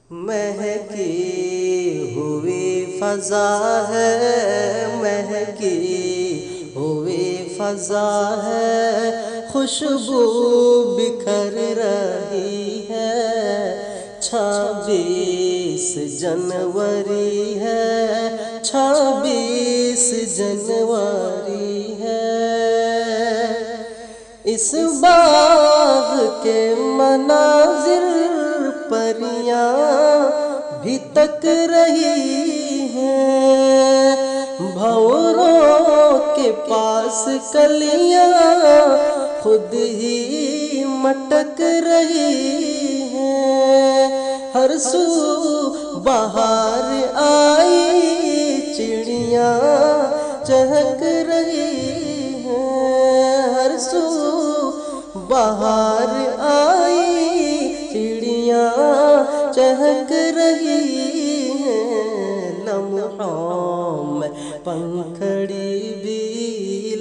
مہکی ہوئی فضا ہے، مہکی ہوئی فضا ہے، خوشبو بکھر رہی ہے، 26 جنوری ہے، 26 جنوری ہے۔ اس باغ کے مناظر پریاں بھی تک رہی ہیں، بھنوروں کے پاس کلیاں خود ہی مٹک رہی ہیں، ہر سو بہار آئی چڑیاں چہک رہی ہیں، ہر سو بہار آئی چڑیاں چہک رہی ہیں، لمحوں میں پنکھڑی بھی،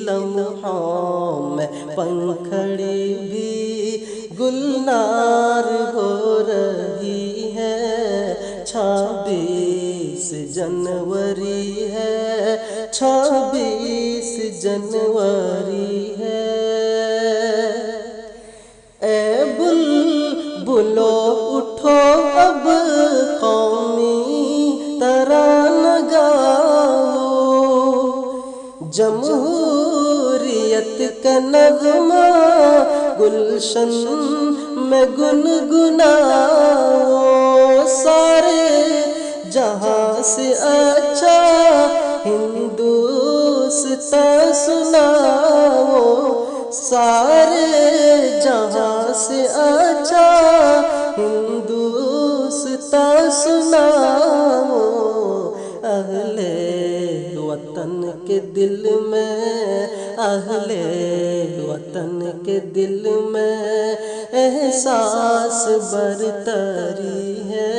لمحوں میں پنکھڑی بھی گلنار ہو رہی ہے، 26 جنوری ہے، 26 جنوری ہے۔ اے بلبلو اٹھو اب قومی ترانہ گاؤ، جمہوریت کا نغمہ گلشن میں گنگناؤ، سارے جہاں سے اچھا ہندوستان سناؤ، سارے جہاں سے اچھا ہندوستان سناؤ، اہل وطن کے دل میں، اہل وطن کے دل میں احساس برتری ہے،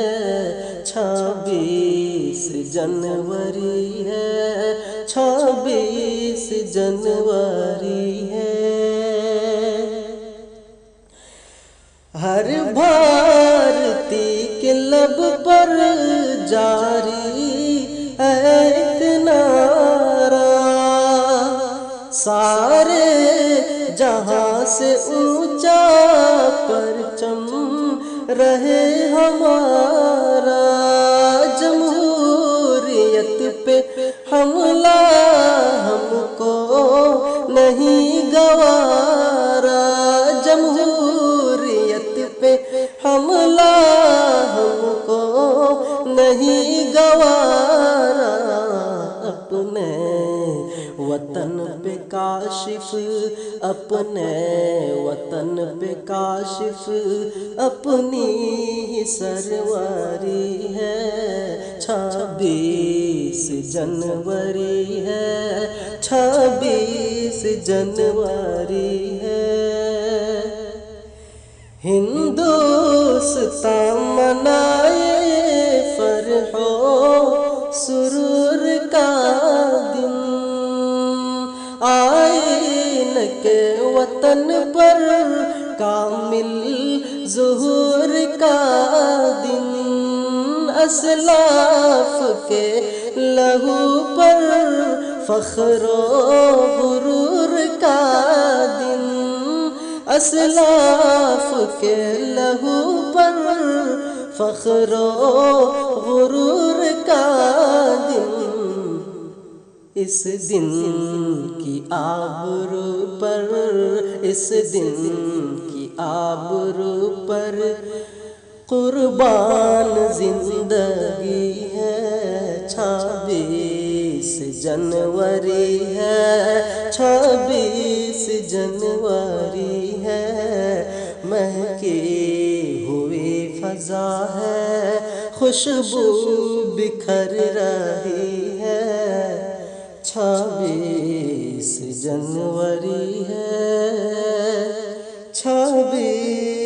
26 جنوری ہے، 26 جنوری ہے۔ ہر بھارتی کے لب پر جاری ہے ایک نعرہ، سارے جہاں سے اونچا پرچم رہے ہمارا، جمہوریت پہ حملہ ہم کو نہیں گوارا، جمہوریت پہ حملہ ہم کو نہیں گوارا، اپنے وطن پہ کاشف، اپنے وطن پہ کاشف اپنی ہی سرواری ہے، 26 جنوری ہے، 26 جنوری ہے۔ ہندوستان منائے فرح و سرور کا دن، آئین کے وطن پر کامل ظہور کا دن، اسلاف کے لہو پر فخر و غرور کا دن، اسلاف کے لہو پر فخر و غرور کا دن، اس دن کی آبرو پر، اس دن کی آبرو پر قربان زندگی ہے، 26 جنوری ہے، 26 جنوری ہے، مہکی ہوئی فضا ہے، خوشبو بکھر رہی ہے، 26 جنوری ہے، 26